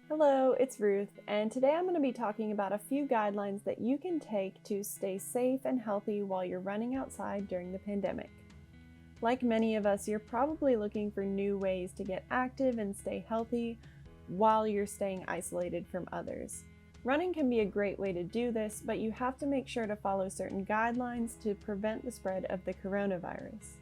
Hello, it's Ruth, and today I'm going to be talking about a few guidelines that you can take to stay safe and healthy while you're running outside during the pandemic. Like many of us, you're probably looking for new ways to get active and stay healthy while you're staying isolated from others. Running can be a great way to do this, but you have to make sure to follow certain guidelines to prevent the spread of the coronavirus.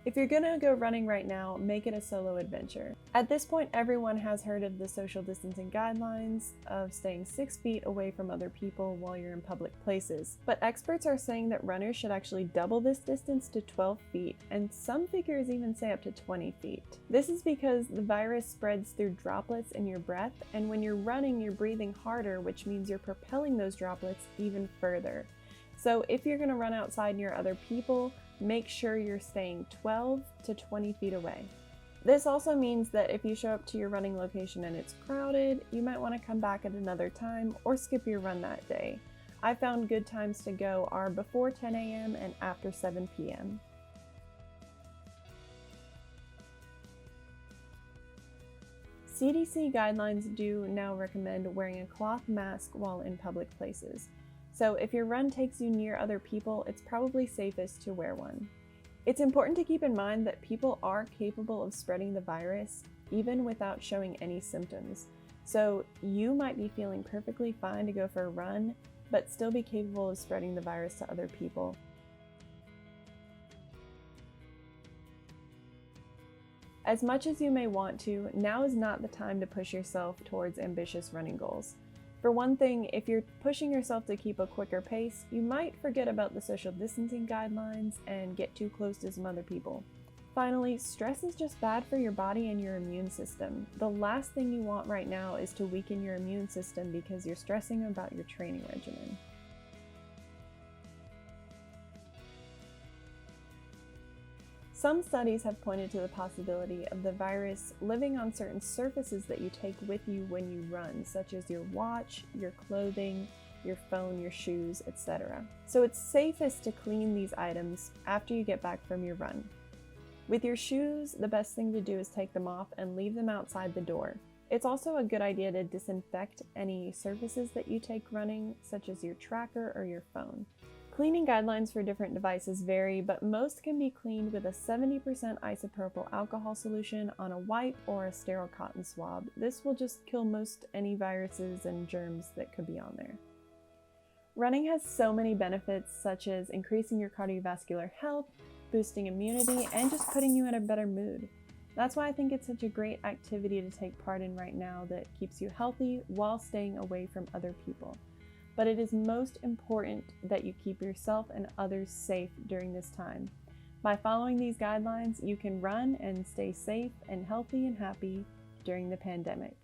If you're gonna go running right now, make it a solo adventure. At this point, everyone has heard of the social distancing guidelines of staying 6 feet away from other people while you're in public places. But experts are saying that runners should actually double this distance to 12 feet, and some figures even say up to 20 feet. This is because the virus spreads through droplets in your breath, and when you're running, you're breathing harder, which means you're propelling those droplets even further. So if you're gonna run outside near other people, make sure you're staying 12 to 20 feet away. This also means that if you show up to your running location and it's crowded, you might want to come back at another time or skip your run that day. I found good times to go are before 10 a.m. and after 7 p.m. CDC guidelines do now recommend wearing a cloth mask while in public places. So if your run takes you near other people, it's probably safest to wear one. It's important to keep in mind that people are capable of spreading the virus even without showing any symptoms. So you might be feeling perfectly fine to go for a run, but still be capable of spreading the virus to other people. As much as you may want to, now is not the time to push yourself towards ambitious running goals. For one thing, if you're pushing yourself to keep a quicker pace, you might forget about the social distancing guidelines and get too close to some other people. Finally, stress is just bad for your body and your immune system. The last thing you want right now is to weaken your immune system because you're stressing about your training regimen. Some studies have pointed to the possibility of the virus living on certain surfaces that you take with you when you run, such as your watch, your clothing, your phone, your shoes, etc. So it's safest to clean these items after you get back from your run. With your shoes, the best thing to do is take them off and leave them outside the door. It's also a good idea to disinfect any surfaces that you take running, such as your tracker or your phone. Cleaning guidelines for different devices vary, but most can be cleaned with a 70% isopropyl alcohol solution on a wipe or a sterile cotton swab. This will just kill most any viruses and germs that could be on there. Running has so many benefits, such as increasing your cardiovascular health, boosting immunity, and just putting you in a better mood. That's why I think it's such a great activity to take part in right now that keeps you healthy while staying away from other people. But it is most important that you keep yourself and others safe during this time. By following these guidelines, you can run and stay safe and healthy and happy during the pandemic.